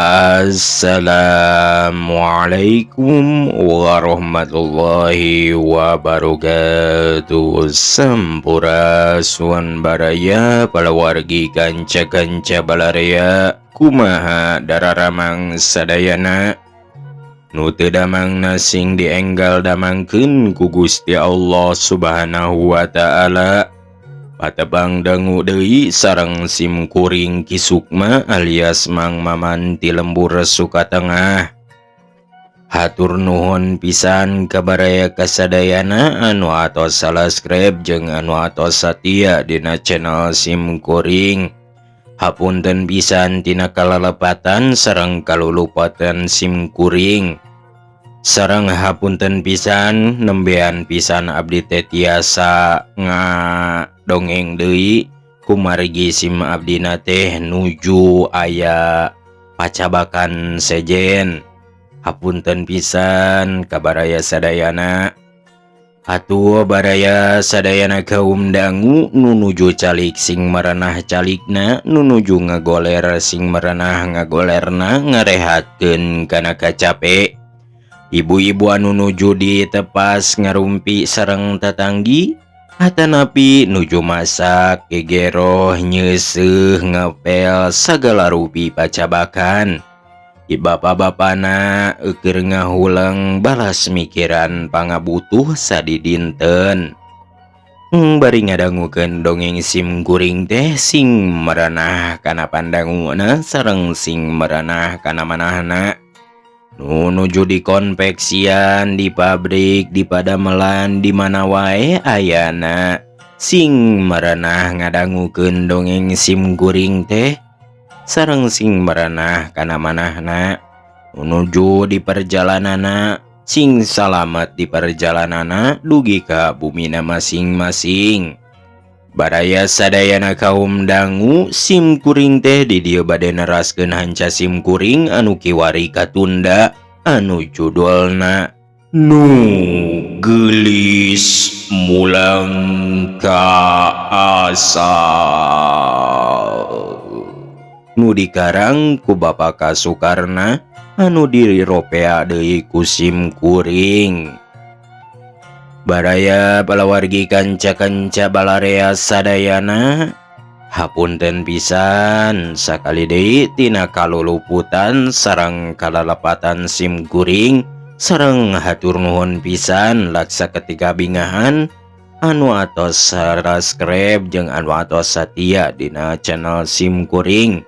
Assalamualaikum warahmatullahi wabarakatuh. Sampurasun baraya palawargi kanca-kanca balaraya. Kumaha dararamang sadayana nu teu damang nasing dienggal damangkeun ku Gusti Allah Subhanahu wa taala. Patebang dangu deui sareng sim kuring Kisukma alias Mang Maman ti lembur Sukatengah. Hatur nuhun pisan kabaraya kasadayana anu atos subscribe jeung anu atos satia dina channel sim kuring. Hapunten pisan tina kalalepatan sareng kalulupaten sim kuring. Sareng hapunten pisan nembean pisan abdi teh tiasa ngadongeng deui kumargi sim abdina teh nuju aya pacabakan sejen. Hapunten pisan kabaraya sadayana. Atuh baraya sadayana kaum dangu nu nuju calik sing maranah calikna, nu nuju ngagoler sing maranah ngagolerna, ngarehatkeun kana kacape. Ibu-ibu anu nuju di tepas ngarumpi sareng tatanggi, atanapi nuju masak, gegeroh, nyeuseung, ngepel, sagala rupi pacabakan. Bapa-bapana keur ngahuleng balas mikiran pangabutuh sadi dinten. Bari ngadangukeun dongeng sim kuring teh sing maranah kana pandanguna sareng sing maranah kana manahna. Nu nuju di konveksian, di pabrik, di padamelan, di mana wae ayana. Sing maranah ngadangukeun dongeng sim kuring teh sareng sing maranah kana manahna. Nuju di perjalanana, sing salamet di perjalanana dugi ka bumina masing-masing. Baraya sadayana kaum dangu sim kuring teh di dieu bade neraskeun hanca sim kuring anu kiwari katunda anu judulna Nu Geulis Mulang Kaasa, nu dikarang ku Bapa Kasukarna anu diropea deui ku sim kuring. Baraya palawargi kanca-kanca balarea sadayana, hapunten pisan sakali deui tina kaluluputan sareng kalalepatan sim kuring, sareng hatur nuhun pisan laksa ketika bingahan anu atos subscribe jeung anu atos satia dina channel sim kuring.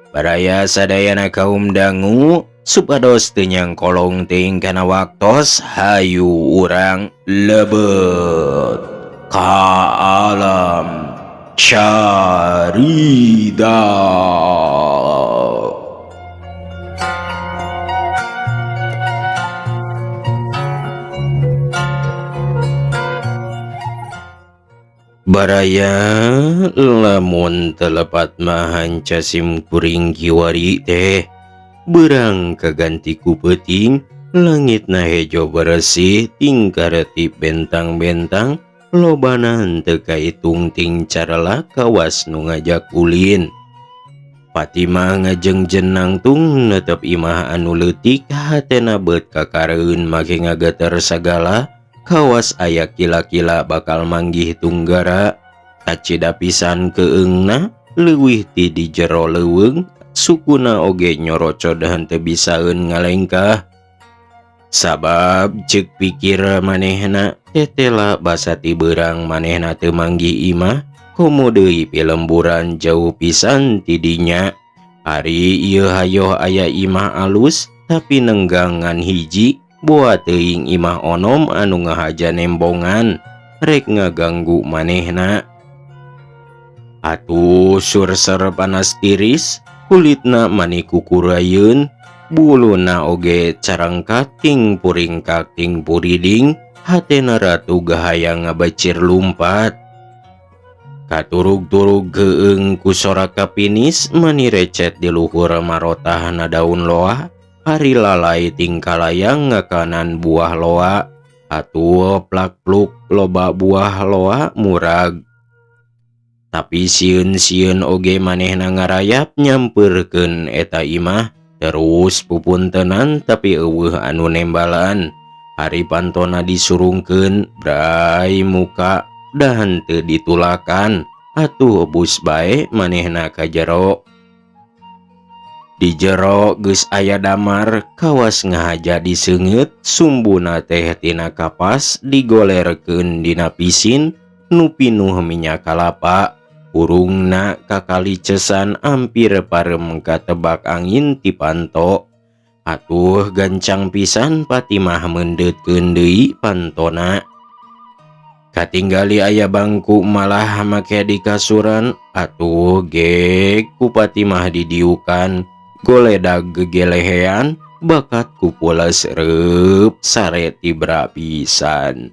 Baraya sadayana kaum dangu supados teu nyangkolong teuing kana waktos, hayu urang lebet ka alam carita. Baraya lamun telepat mahanca sim kuring kiwari teh berang kaganti ku peuting, langitna hejo bersih tingkaretip bentang-bentang, lobana henteu kaitung ting carela kawas nu ngajak ulin. Fatimah ngajengjen nangtung netep imah anu leutik hatena beut kakareun make ngageter sagala. Kawas aya kila-kila bakal manggih tunggara, tacida pisan keungna leuwih ti di jero leuweung, sukuna oge nyorocod henteu bisaeun ngalengkah. Sabab ceuk pikir manehna tetela basa ti beurang manehna teu manggih imah, komo deui pilemburan jauh pisan ti dinya. Ari ieu hayoh aya imah alus tapi nenggangan hiji, boa teuing imah onom anu ngahaja nembongan rek ngaganggu manehna. Atuh surser panas tiris, kulitna mani kukurayeun, buluna oge carangkat ting puring kakting puriding, hatena ratu gahayang ngabacir lumpat. Katurug-turug geung ku sorak kapinis mani recet di luhur marotahna daun loa. Hari lalai tingkalayang ngakanan buah loa, atuh plak-pluk loba buah loa murag. Tapi sieun-sieun oge manehna ngarayap nyampeurkeun eta imah Terus pupuntenan tapi eueuh anu nembalan. Hari pantona disurungkeun bray muka dah henteu ditulakan. Atuh bus bae manehna ka jero. Di jero geus aya damar kawas ngahaja diseungeut sumbuna teh tina kapas digolerkeun dina pisin nu pinuh minyak kalapa. Urungna kakalicesan ampir parem katebak angin ti panto. Atuh gancang pisan Patimah mendetkeun deui pantona. Katinggali aya bangku malah make di kasuran. Atuh gek ku Patimah didiukan. Goledag gegelehean bakat ku pulas reup sare tibra pisan.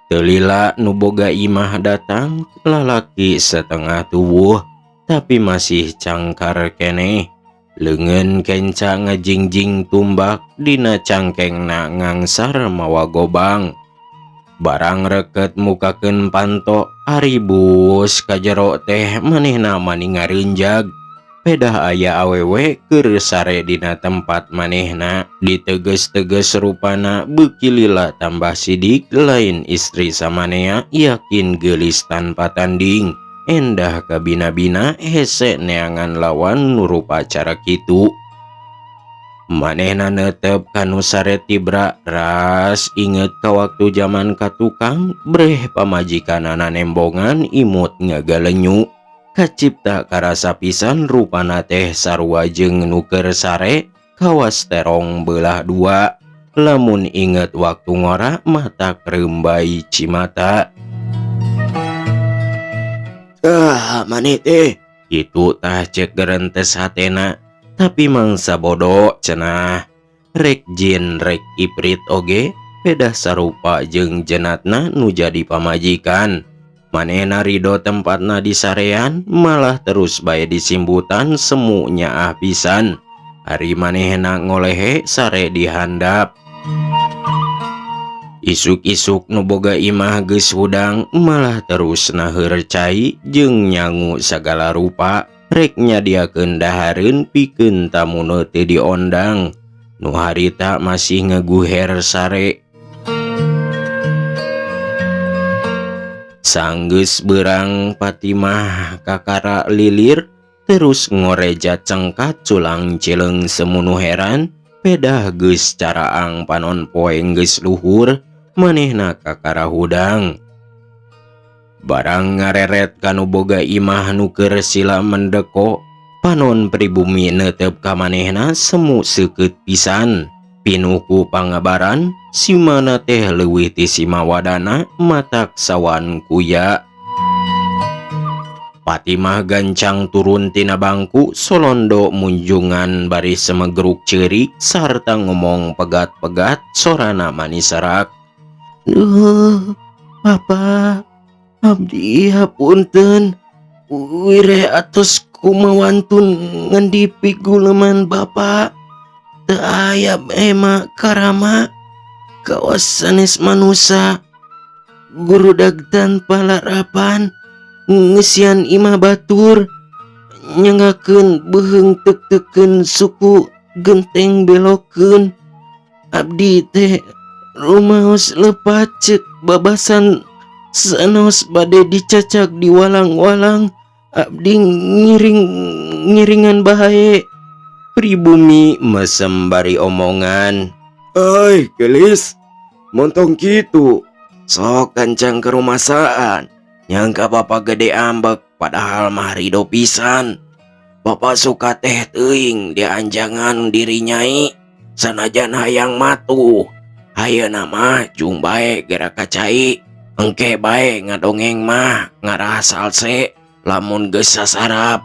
Telila nu boga imah datang lalaki setengah tubuh tapi masih cangkar keneh. Leungeun kenca ngajingjing tumbak dina cangkengna ngangsar mawa gobang. Barang reket mukakeun panto ari bus ka jero teh manehna mani ngareunjag. Pedah aya awewe keur sare dina tempat manehna. Diteges-teges rupana beuki lila tambah sidik lain istri samanea yakin geulis tanpa tanding. Endah ka bina-bina hese neangan lawan nu rupa cara kitu. Manehna netep kanu sare tibra ras inget ka waktu zaman katukang breh pamajikanana nembongan imut ngagalenyu. Kacipta karasa pisan rupana teh sarua jeung nu keur sare kawas terong belah dua. Lamun inget waktu ngora mata krembai cimata. Maneh teh kitu tah cek gerentes hatena. Tapi mangsa bodoh cenah. Rek jin rek iprit oge pedah sarupa jeung jenatna nu jadi pamajikan. Manehna ridho tempatna di sarean malah terus bae disimbutan semu nyaah pisan. Hari manehna ngolehe sare dihandap. Isuk-isuk nu boga imah geus hudang malah terus naheur cai jeung nyangu sagala rupa. Rek nyadiakeun dahareun pikeun tamuna teu diondang. Nu harita masih ngeguher sare. Sanggeus beurang Patimah kakara lilir terus ngoreja cengkat culang cileung semunu heran. Pedah geus caraang panon poe geus luhur manehna kakara hudang. Barang ngareret kanu boga imah nu keur sila mendeko. Panon pribumi netep ka manehna semu seukeut pisan. Pinuh ku pangabaran si mana teh leuwih ti simawadana matak sawan kuya. Patimah gancang turun tina bangku solondo munjungan bari semegruk ceurik sarta ngomong pegat-pegat sorana manis serak. Papa, abdi hapunten. Wire atos kumawantun ngandipi guleman Bapa. Teu aya ema karama kawas sanes manusa. Gurudag tanpa larapan ngesian imah batur nyangakeun beheung tek-teukeun suku genteng belokeun. Abdi teh rumaos lepat cek babasan sanos bade dicacak di walang-walang. Abdi ngiringan bahaye. Pribumi mesem bari omongan. Oi gelis, montong kitu. Sok kancang ke rumah saan. Nyangka Bapak gede ambek padahal mah rido pisan. Bapak suka teh teuing dianjangan diri nyai. Sanajan hayang matu. Hayeuna mah jung bae gerak kacai. Engke bae ngadongeng mah ngarah salse. Lamun geus sasarap.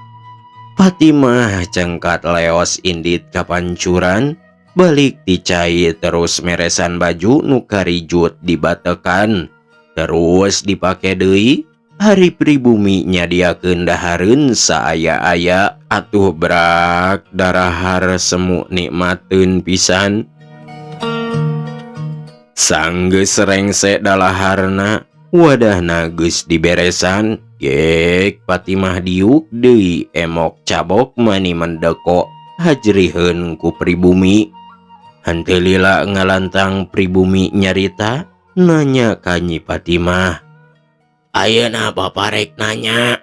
Patimah cengkat leos indit kapancuran. Balik dicai terus meresan baju nu karijut dibatekan. Terus dipake deui. Hari pribumi nyadiakeun dahareun saaya-aya. Atuh brak darahar semu nikmateun pisan. Sanggeus rengse dalaharna. Wadahna geus diberesan. Gek Fatimah diuk deui emok cabok mani mendeko hajriheun ku pribumi. Henteu lila ngalantang pribumi nyarita nanya ka Nyi Fatimah. Ayeuna Bapa rek nanya,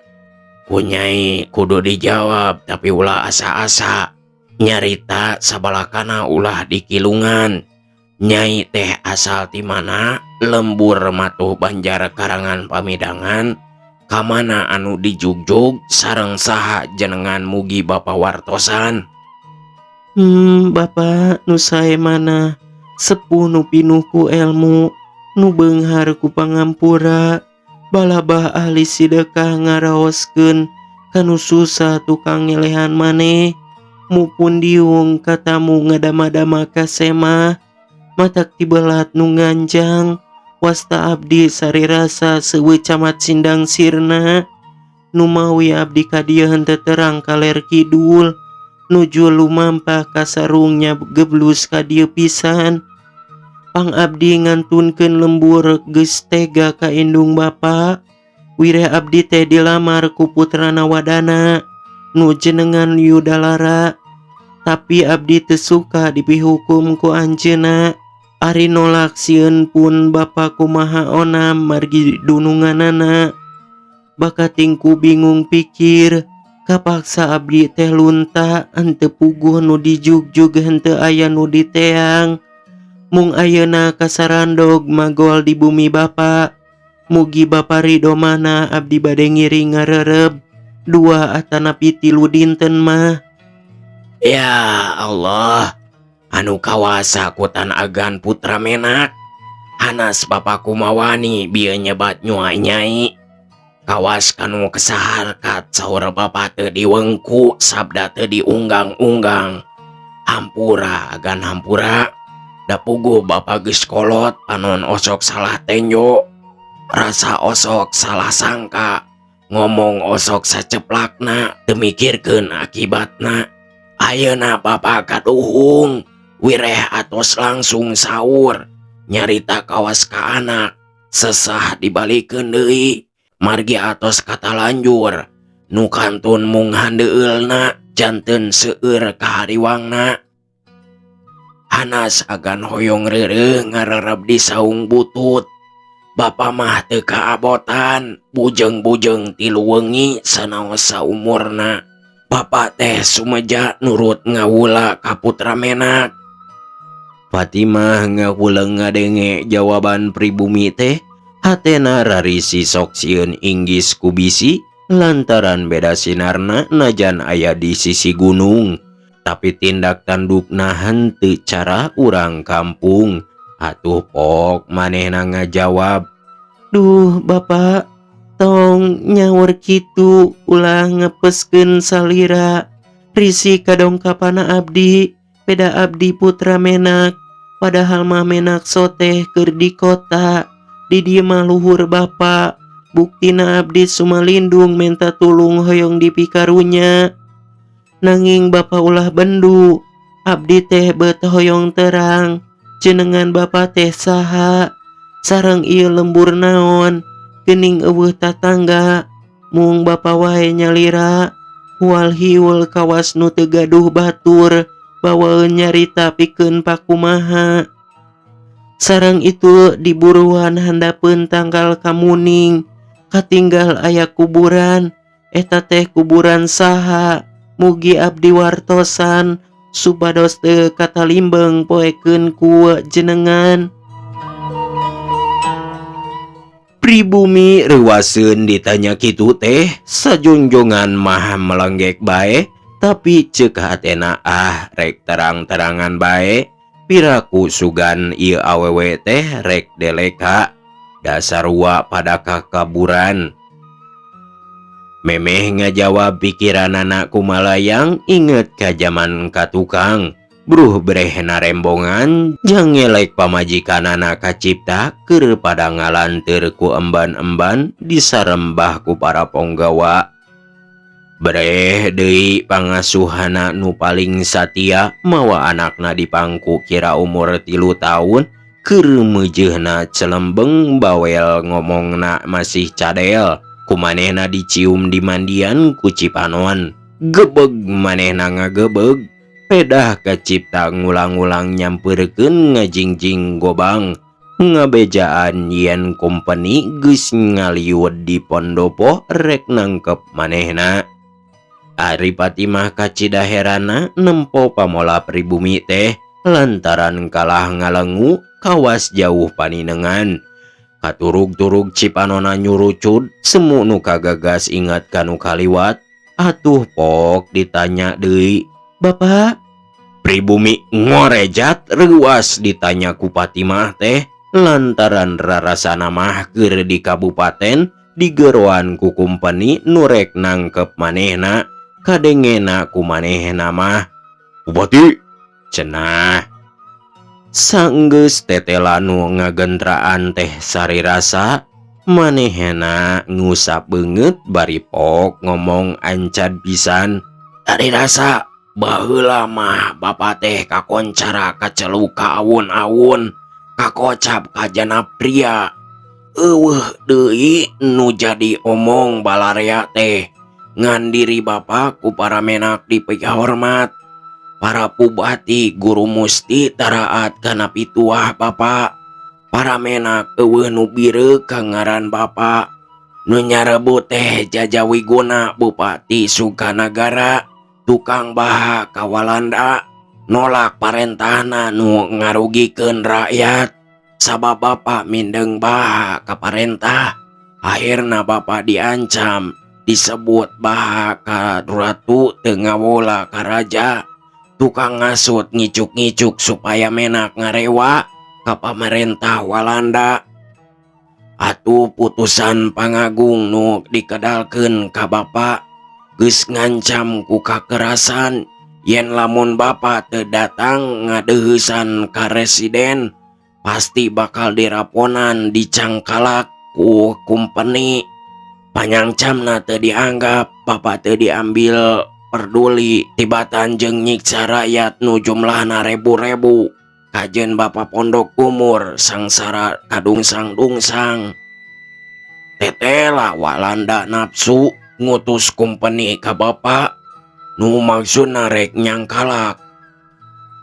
ku Nyai kudu dijawab tapi ulah asa-asa. Nyarita sabalakana ulah dikilungan. Nyai teh asal ti mana? Lembur matuh Banjar Karangan Pamidangan. Kamana anu dijugjug sareng saha jenengan mugi Bapa wartosan? Bapa nu sae mana sepuh nu pinuh ku elmu nu beunghar ku pangampura balabah ahli sidekah ngaraoskeun kanu susah tukang ngelehan maneh mupun diung katamu ngadama-dama kasema matak tibelat nu nganjang wasta abdi sarirasa seueur camat sindang sirna nu mawi abdi ka dieu henteu terang kaler kidul nuju lumampah kasarungnya geblus ka dieu pisan. Pang abdi ngantunkeun lembur geus tega ka indung bapa. Wireh abdi teh dilamar ku putrana Wadana nu jenengan Yudalara. Tapi abdi teu suka dipihukum ku anjeunna. Ari nolak sieun pun bapa kumaha onam margi dununganana. Bakatingku bingung pikir. Kapaksa abdi teh lunta henteu puguh nu dijugjug henteu aya nu diteang. Mung ayeuna kasarandog magol di bumi Bapa. Mugi Bapa ridho mana abdi bade ngiring ngareureup 2 atanapi 3 dinten mah. Ya Allah, anu kawasa kutan agan putra menak. Hanas Bapa kumawani bieu nyebat nyuai Nyai. Kawas kanu kesaharkat saur Bapa teu diwengku sabda teu diunggang-unggang. Hampura agan hampura. Da puguh Bapa geus kolot panon osok salah tenjo. Rasa osok salah sangka. Ngomong osok saceplakna teu mikirkeun akibatna. Ayeuna Bapa kaduhung. Wireh atos langsung saur. Nyarita kawas ka anak. Sesah dibalikeun deui. Margi atos kata lanjur nu kantun mung handeueulna janten seueur ka hariwangna. Hanas agan hoyong reureuh ngareureup di saung butut. Bapa mah teu kaabotan bujeng-bujeng 3 wengi sanaos saumurna. Bapa teh sumeja nurut ngawula ka putra menak. Fatimah ngahuleng ngadenge jawaban pribumi teh. Hatena rarisi sok sieun inggis kubisi lantaran beda sinarna najan aya di sisi gunung. Tapi tindak tandukna henteu cara urang kampung. Atuh pok manehna ngajawab. Duh Bapa, tong nyaur kitu ulah ngepeskeun salira. Risi kadongkapana abdi, beda abdi putra menak. Padahal mah menak soteh keur di kota. Di dieu mah luhur Bapa, buktina abdi sumalindung menta tulung hoyong dipikarunya. Nanging Bapa ulah bendu, abdi teh beut hoyong terang, jenengan Bapa teh saha, sareng ieu lembur naon, geuning eueuh tatangga, mung Bapa wae nyalira, hual hiul kawas nu teu gaduh batur, bawaeun nyarita pikeun pakumaha. Sareng itu diburuan handapeun tanggal kamuning, katinggal aya kuburan, eta teh kuburan saha, mugi abdi wartosan, supados teu katalimbeng poekeun ku jenengan. Pribumi reuaseun ditanya kitu teh, sajunjungan mah melenggek bae, tapi ceuk hatena rek terang-terangan bae. Piraku sugan ieu awewe teh rek deleka dasarua pada kakaburan. Memeh ngajawab pikiran anak kumalayang inget ka zaman katukang. Bruh brehna rembongan jang ngelek pamajikan anak kacipta keur pada ngalanteur ku emban-emban disarembah ku para ponggawa. Breh deui pangasuhana nu paling satia mawa anakna dipangku kira umur 3 tahun keur meujeuhna celembeng bawel ngomongna masih cadel kumanehna dicium di mandian ku Cipanon. Gebeg manehna ngagebeg, pedah kacipta ngulang-ulang nyamperkeun ngajingjing gobang. Ngabejaan yen kompeni geus ngaliwed di pondopo rek nangkep manehna. Ari Patimah kacidaherana nempo pamola pribumi teh lantaran kalah ngalengu kawas jauh paninengan. Katurug-turug Cipanona nyurucud semu nu kagagas ingat kanu kaliwat. Atuh pok ditanya deui, "Bapak?" Pribumi ngorejat reuas ditanya ku Patimah teh lantaran rarasana mah keur di kabupaten digeroan ku kumpeni nu rek nangkep manehna. Kadengena ku manehna mah, "Bupati," cenah. Sanggeus tetela nu ngagentraan teh sari rasa, manehna ngusap beungeut bari pok ngomong ancad pisan, "Sari rasa, baheula mah bapa teh kakoncara kaceluk ka awun-awun, kakocap ka janab pria. Eueuh deui nu jadi omong balarea teh. Ngan diri bapa ku para menak dipihormat. Para pubati guru musti taraat kana pituah bapa. Para menak eueuh nu bireuk ka ngaran bapa. Nu nyarebut teh Jajawiguna Bupati Sukanagara, tukang baha ka Walanda, nolak parentahna nu ngarugikeun rakyat. Sabab bapa mindeng baha ka parentah, akhirna bapa diancam, disebut baha ka ratu teu ngawola ka raja, tukang ngasut ngicuk-ngicuk supaya menak ngarewa ka pamarentah Walanda. Atuh putusan pangagung nu dikedalkeun ka bapa geus ngancam ku kakerasan yen lamun bapa teu datang ngadeuheusan ka residen pasti bakal diraponan dicangkalak ku kumpeni. Panyangcamna teu dianggap, bapa teu diambil peduli, tibatan jeung nyiksa rakyat nu jumlahna rebu-rebu. Kajeun bapa pondok umur sangsara kadungsang-dungsang. Tetela Walanda nafsu ngutus kumpeni ka bapa nu maksudna rek nyangkalak.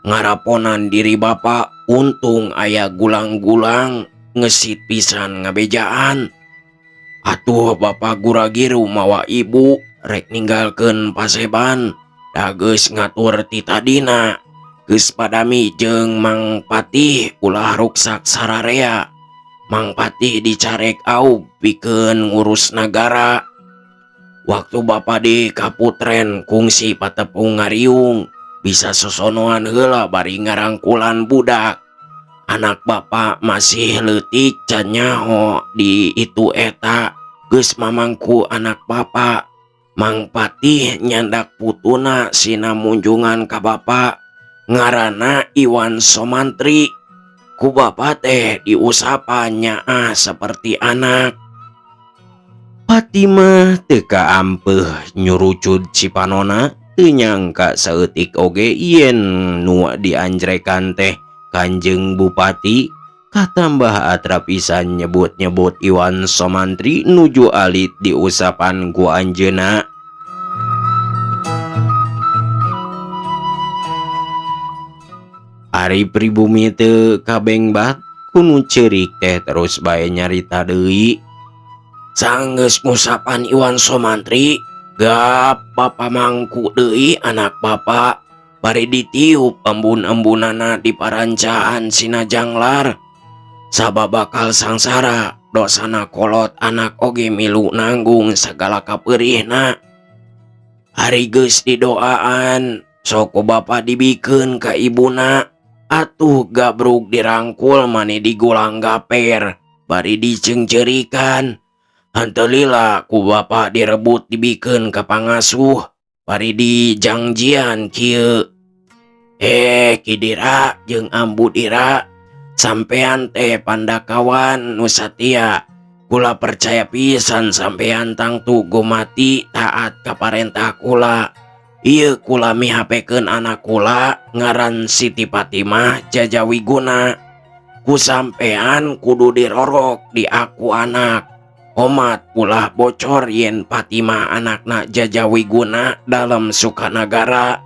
Ngaraponan diri bapa untung aya gulang-gulang ngesit pisan ngabejaan. Atuh bapa gura-giru mawa ibu rek ninggalkeun paseban, da geus ngatur ti tadina. Geus padami jeung Mang Patih ulah ruksak sararea. Mang Patih dicarek aub pikeun ngurus nagara. Waktu bapa di kaputren kungsi patepung ngariung, bisa sosonoan heula bari ngarangkulan budak. Anak bapa masih leutik can nyaho di itu eta geus mamangku anak bapa. Mang Patih nyandak putuna sina munjungan ka bapa, ngaranna Iwan Somantri. Ku bapa teh diusapan nyaah seperti anak. Patimah teka ampeuh nyurucud Cipanona teu nyangka saeutik oge yen nu dianjrekan teh Kanjeng Bupati. Katambah atra pisan nyebut-nyebut Iwan Somantri nuju alit diusapan ku anjeuna. Ari pribumi teu kabengbat kunu ceurik teh terus bae nyarita deui. Sanggeus ngusapan Iwan Somantri, gap bapa mangku deui anak bapa. Bari ditiup embun-embunana di parancaan sina janglar. Sabab bakal sangsara, dosana kolot anak oge milu nanggung sagala kapeurihna. Ari geus didoaan, sok bapa dibikeun ka ibuna. Atuh gabruk dirangkul mane digulang gaper, bari dicengcerikan. Hanteulila ku bapa direbut dibikeun ka pangasuh, bari dijangjian kieu. Kidira jeung Ambu Dira, sampean teh pandakawan nu satia. Kula percaya pisan sampean tangtu gumati taat ka parentah kula. Ieu kula mihapekeun anak kula ngaran Siti Patimah Jajawiguna. Ku sampean kudu dirorok di aku anak. Omat ulah bocor yen Fatimah anakna Jajawiguna dalam Sukanagara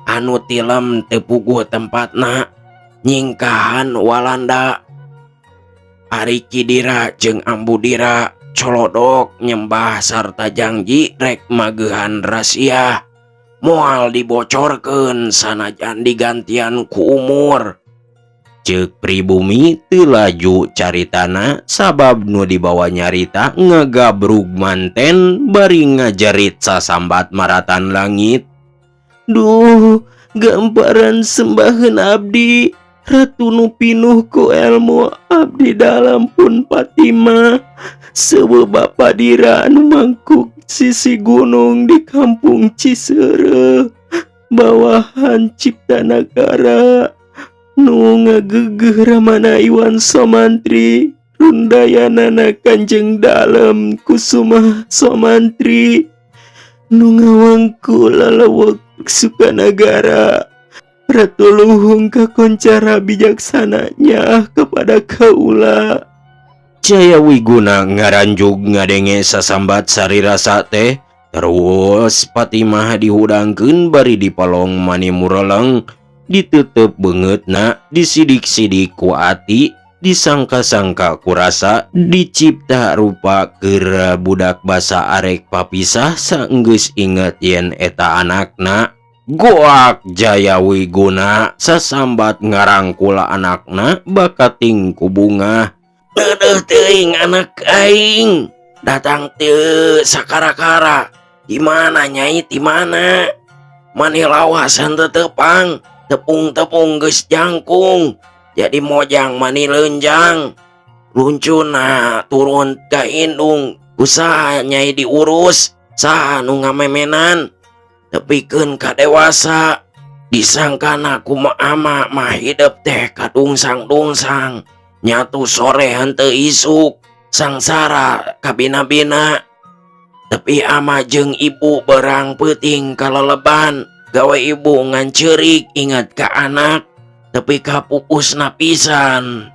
anu tilem teu puguh tempatna nyingkahan Walanda. Ari Kidira jeung Ambudira colodok nyembah sarta janji rek magehan rahasia moal dibocorkeun sanajan digantian ku umur. Ceuk pribumi teu laju caritana sabab nu dibawa nyarita ngagabrug manten bari ngajerit sasambat maratan langit. Duh, gamparan sembaheun abdi, ratu nu pinuh ku ilmu abdi dalam pun Fatimah. Sewe Bapa Dira anu mangkuk sisi gunung di kampung Ciseureuh, bawahan Ciptanagara. Nu ngagegeh Ramana Iwan Somantri, rundayanana Kanjeng Dalem Kusuma Somantri, nu ngawangku lalawak Sukanagara. Ratu Luhung kakoncara bijaksananya kepada kaula. Jayawiguna ngaranjug ngadenge sasambat sari rasa teh. Terus Fatimah dihudangkeun bari dipalong mani mureleng, ditutup beungeutna, disidik-sidik ku ati, disangka-sangka ku rasa, dicipta rupa keur budak basa arek papisah saenggeus inget yen eta anakna. Goak Jayawiguna sasambat ngarangkul anakna bakating ku bunga. Teueuh teuing anak aing, datang teu sakara-kara. Di mana Nyai, di mana? Mani lawasan teu tepang, tepung-tepung geus jangkung. Jadi mojang mani leunjang. Luncuna turun ka indung, usaha Nyai diurus, saha nu ngamemenan. Tepikeun ka dewasa, disangkana kumaha mah hidup teh kadungsang-dungsang. Nyatu sore henteu isuk, sangsara kabina-bina. Tapi ama jeung ibu berang peuting kaleleban, gawe ibu ngan ceurik ingat ka anak, tapi kapupusna pisan.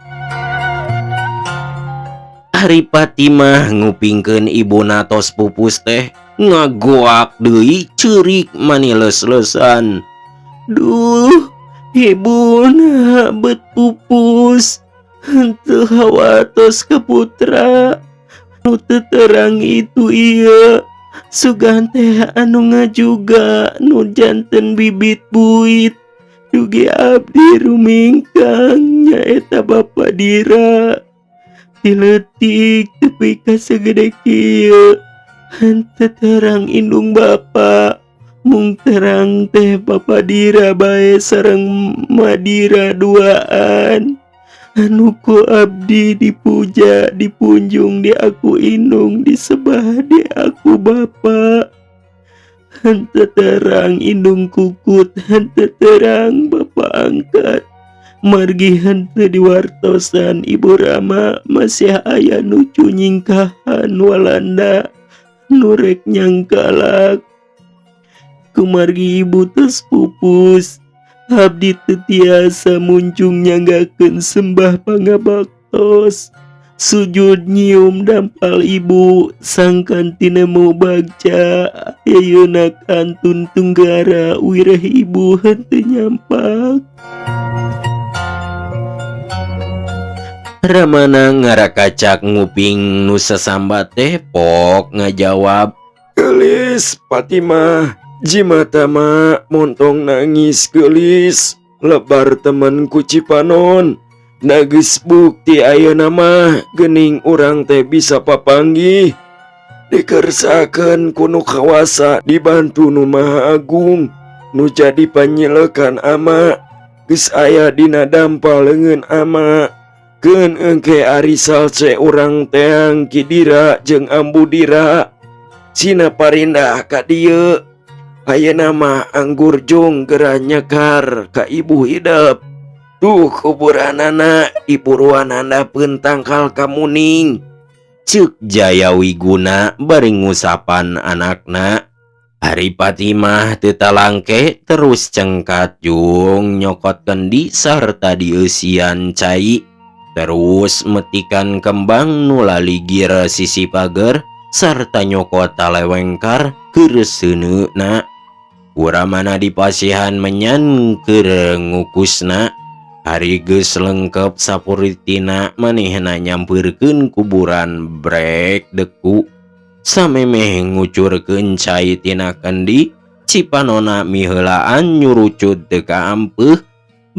Ari Fatimah ngupingkeun ibuna tos pupus teh, ngagoak deui ceurik mani leus-leusan. Duh, ibuna bet pupus, henteu hawa tos ka putra. Nu teu terang itu ieu, sugan teh anu ngajuga nu janten bibit buit. Dugi abdi rumingkang nyaeta Bapa Dira. Dileutik tepi ka sagede kieu, henteu terang indung bapa, mung terang teh Bapa Dira bae sareng Madira duaan. Anu ku abdi dipuja, dipunjung, di aku indung, disebah di aku bapa. Henteu terang indung kukut, henteu terang bapa angkat. Margi henteu diwartosan Ibu Rama masih aya nucu nyingkahan Walanda nurek nyangkalak. Kumargi ibu tos pupus, abdi teu tiasa munjung nyanggakeun sembah pangabaktos. Sujud nyium dampal ibu, sangkan tinemu bagja. Ayeuna kantun tunggara wireh ibu henteu nyampak. Ramana ngarakacak nguping nu sasambat teh pok ngajawab. Gelis Fatimah, jimata mah montong nangis gelis. Lebar temen ku Cipanon, nagis bukti ayeuna mah geuning urang teh bisa papanggih. Dikersakeun ku nu kawasa dibantu nu Maha Agung, nu jadi panyilekan ama. Geus aya dina dampal leungeun ama. Keun engke ari salce urang teang Kidira jeung Ambudira. Cina parindah ka dieu. Ayeuna mah anggur jung geura nyekar ka ibu hidup. Tuh kuburanana dipuruanandapeun tangkal kamuning. Ceuk Jayawiguna bari ngusapan anakna. Ari Fatimah teu talangke terus cengkat jung nyokot kendi sarta dieusian cai. terus metikan kembang nulaligir sisi pagar sarta nyokot talewengkar keur seuneuna. Kuramana dipasihan menyan keur ngukusna. Hari geus lengkep sapuritina manehna nyampeurkeun kuburan brek deku. Samemeh ngucurkeun cai tina kendi, cipanona miheulaan nyurucut teu kaampeuh.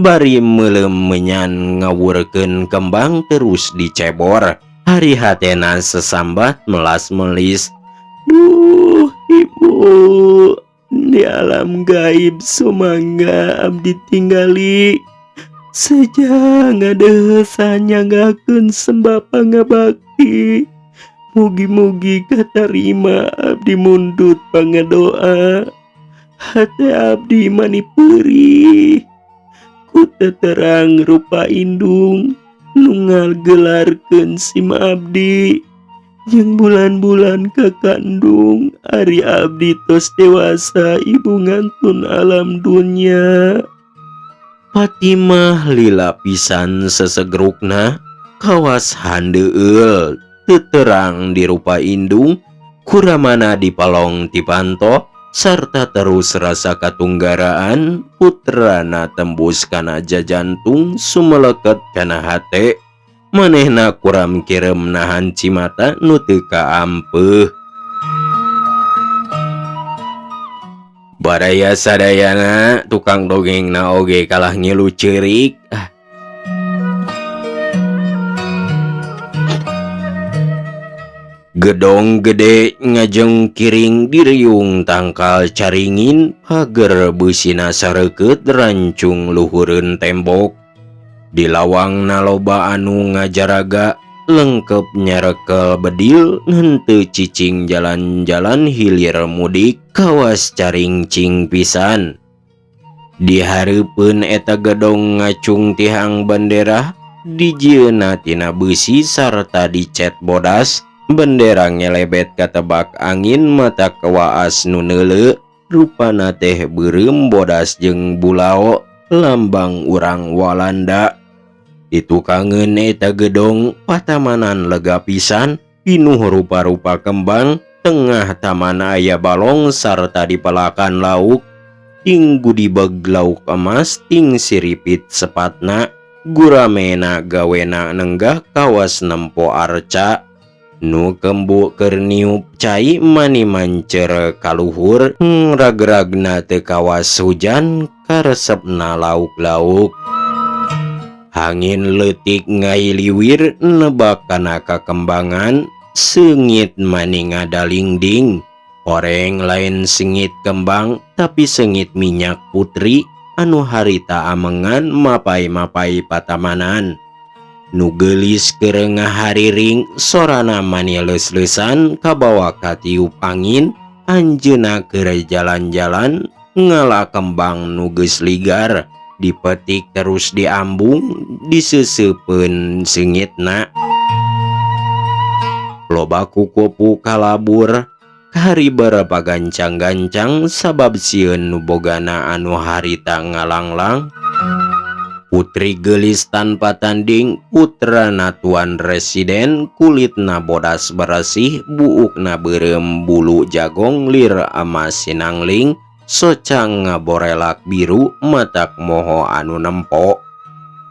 Bari meulem menyan ngawurkeun kembang terus dicebor. Hari hatena sesambat melas melis. Duh, ibu, di alam gaib sumangga abdi tinggali. Sejang ada sanyanggakeun sembah pangabakti. Mugi-mugi katarima abdi mundut pangadoa. Hate abdi mani perih. Ku terang rupa indung nunggal gelarkeun sim abdi. Jeung bulan-bulan kakandung ari abdi tos dewasa ibu ngantun alam dunya. Fatimah lila pisan sesegrukna kawas handeueul teu terang di rupa indung. Kuramana dipalong ti panto sarta terus rasa katunggaraan putrana tembus kana jajantung sumeleket kana hate. Manehna kuram kirem nahan cimata nu teu kaampeuh. Badaya sadayana tukang dongengna oge kalah ngilu ceurik. Gedong gede ngajeng kiring diriung tangkal caringin pager beusina sareukeut rancung luhureun tembok. Di lawang naloba anu ngajaraga lengkep nyarekel bedil henteu cicing jalan-jalan hilir mudik kawas caring-cing pisan. Dihareupeun eta gedong ngacung tihang bendera dijieuna tina beusi sarta dicet bodas. Bendera ngelebet katebak angin mata kewaas nu neuleu rupana teh beureum bodas jeung bulao lambang urang Walanda. Ditukangeun eta gedong patamanan lega pisan pinuh rupa-rupa kembang. Tengah taman aya balong sarta dipalakan lauk. Ting gudibeg lauk emas ting siripit sepatna. Guramena gawena nenggah kawas nempo arca. Nu kembu keur niup cai mani mancer kaluhur. Rag-ragna teu kawas hujan karesepna lauk-lauk. Angin leutik ngailiwir nebak kana kakembangan. Seungit mani ngadalingding. Oreng lain sengit kembang tapi sengit minyak putri anu harita amengan mapai-mapai patamanan. Nu geulis keur ngahariring sorana mani leus-leusan kabawa katiup angin. Anjeunna keur jalan-jalan ngala kembang nu geus ligar. Dipetik terus diambung diseuseupkeun seungitna. Loba kukupu kalabur kahari barapa gancang-gancang sabab sieun nu bogana anu harita ngalanglang. Putri geulis tanpa tanding putrana tuan residen kulitna bodas bersih buukna beureum bulu jagong lir emas sinangling. Socang ngaborelak biru matak moho anu nempo.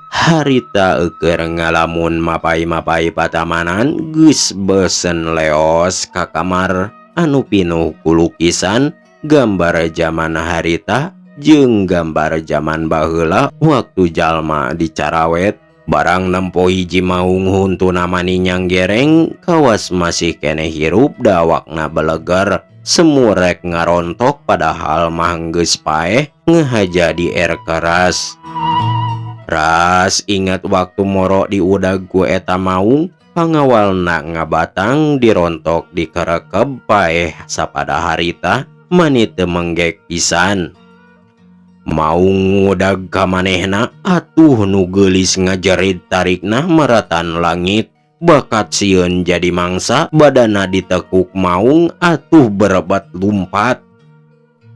Harita eukeur ngalamun mapai-mapai patamanan geus beuseun leos ka kamar anu pinuh ku lukisan gambar zaman harita jeung gambar zaman baheula waktu jalma dicarawet. Barang nempo hiji maung huntuna mani nyanggereng kawas masih keneh hirup dawakna beleger. Semurek ngarontok padahal mah geus paeh ngehaja di air keras. Ras ingat waktu moro diudag ku eta maung pangawalna ngabatang dirontok dikerekeb paeh sapada harita mani teu menggek pisan. Maung ngudag ka manehna atuh nu geulis ngajerit tarikna maratan langit. Bakat sieun jadi mangsa badana ditekuk maung atuh berebat lumpat.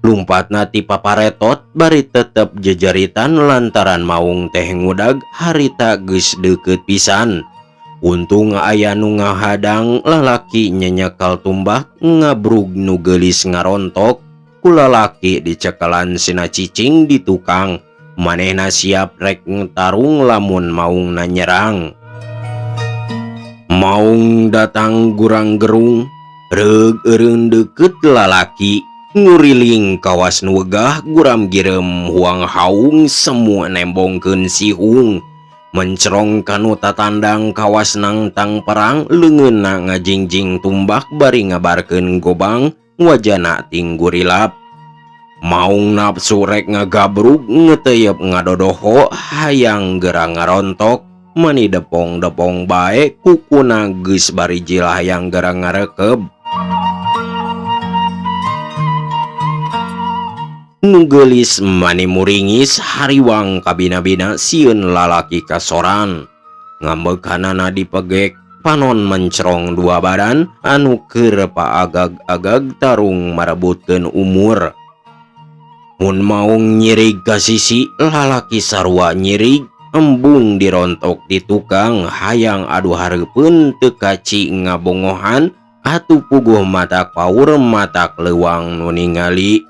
Lumpatna ti paparetot bari tetep jejeritan lantaran maung teh ngudag harita geus deukeut pisan. Untung aya nu ngahadang lalaki nyenyekal tumbak ngabrug nu geulis ngarontok ku lalaki dicekelan sina cicing di tukang. Manehna siap rek tarung lamun maungna nyerang. Maung datang gurang gerung reug eureun deukeut lalaki nguriling kawas nu wegah guram girem huang haung semu nembongkeun sihung. Mencerong kanu tatandang kawas nangtang perang leungeunna ngajingjing tumbak bari ngabarkeun gobang wajana ting gurilap. Maung nafsu rek ngagabrug ngeteuyeub ngadodoho hayang gerang ngarontok mani depong-depong bae kukuna geus bari jilah hayang gerang ngarekeb. Nu geulis mani muringis hariwang kabina-bina sieun lalaki kasoran. Ngambeukanana dipegek panon mencerong dua badan anu keur paagag-agag tarung marebutkeun umur. Mun maung nyirig ka sisi lalaki sarua nyirig embung dirontok di tukang hayang adu hareupeun teu kaci ngabongohan atuh puguh matak paur matak leuwang nu ningali.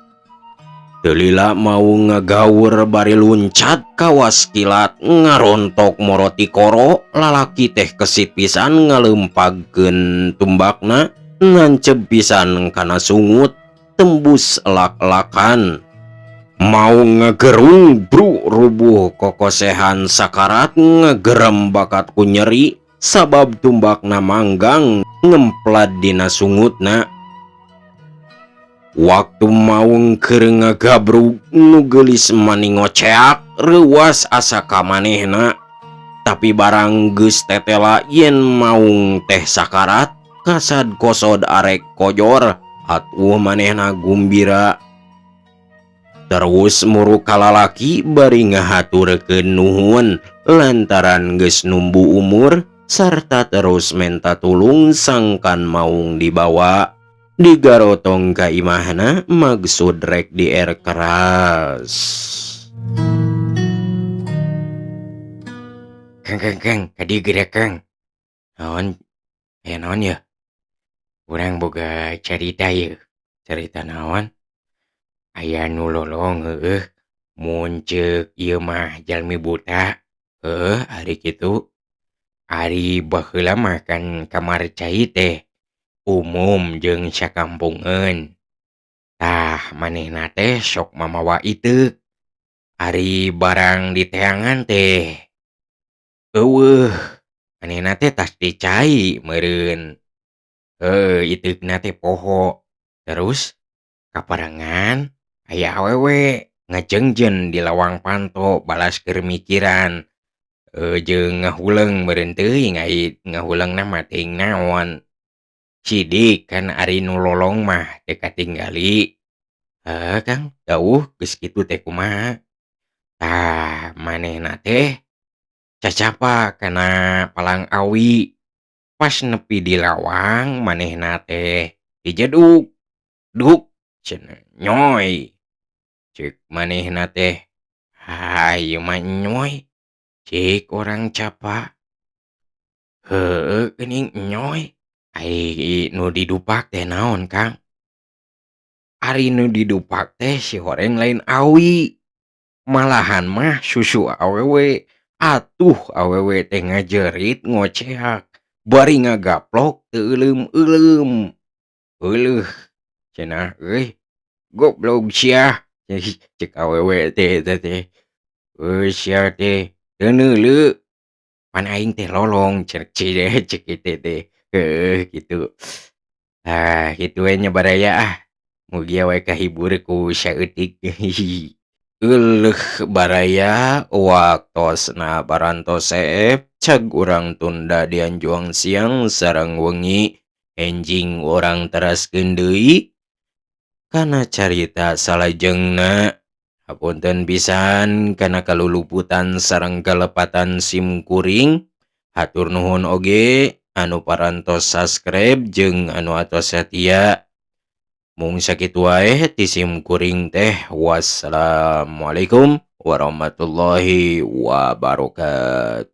Delila mau ngagaur bari luncat kawas kilat ngarontok moroti koro lalaki teh kesit pisan ngalempagkeun tumbakna nanceb pisan kana sungut tembus elak-elakan. Mau ngegerung bru rubuh kokosehan sakarat ngegerem bakat ku nyeri sabab tumbakna manggang ngemplat dina sungutna. Waktu maung keur ngagabrug nu geulis mani ngoceak reuwas asa ka manehna. Tapi barang geus tetela yen maung teh sakarat kasad kosod arek kojor atuh manehna gumbira. Terus muruk ka lalaki bari ngahaturkeun nuhun lantaran geus numbu umur sarta terus menta tulung sangkan maung dibawa. Digarotong ka imahna maksud rek dier keras. Kang, kadi geura Kang. Naon? Naon ya? Urang boga carita ye. Carita naon? Aya nu lolong heueuh. Mun ceuk ieu mah jalmi buta. Ari kitu. Ari baheula mah kan kamar cai teh umum jeung sakampungeun. Tah manehna teh sok mamawa iteuk. Ari barang di teangan teh eueuh manehna teh tas dicai meureun. Iteukna teh poho. Terus kaparangan aya awewe ngajengjen di lawang panto balas keur mikiran. Jeung ngahuleung meureun teuing ai ngahuleungna mah teuing naon. Sidik kan ari nu lolong mah teu katinggali. Kang, dauh geus kitu teh kumaha? Tah manehna teh cacapa kana palang awi. Pas nepi di lawang manehna teh dijeduk. Duk cenah nyoy. Ceuk manehna teh, ieu mah nyoy. Cik orang capa. Geuning nyoy. Ai nu didupak teh naon Kang? Ari nu didupak teh si horeng lain awi. Malahan mah susu awewe. Atuh awewe teh ngajerit ngoceak. Bari ngagaplok teu euleum-euleum. Euleuh cenah euy. Goblok sia. Cek awewe teh eta teh. Sia teh teu neuleuh. Pan aing teh lolong cek kitu teh. Gitu. Kitu we nya baraya mugi we kahibur ku saeutik. Euleuh baraya waktosna barantos seep cag urang tunda dianjuang siang sareng wengi enjing urang teraskeun deui kana carita salajengna. Hapunten pisan kana kaluluputan sareng kalepatan sim kuring. Hatur nuhun oge anu parantos subscribe jeung anu atos setia. Mung sakit wae ti sim kuring teh. Wassalamualaikum warahmatullahi wabarakatuh.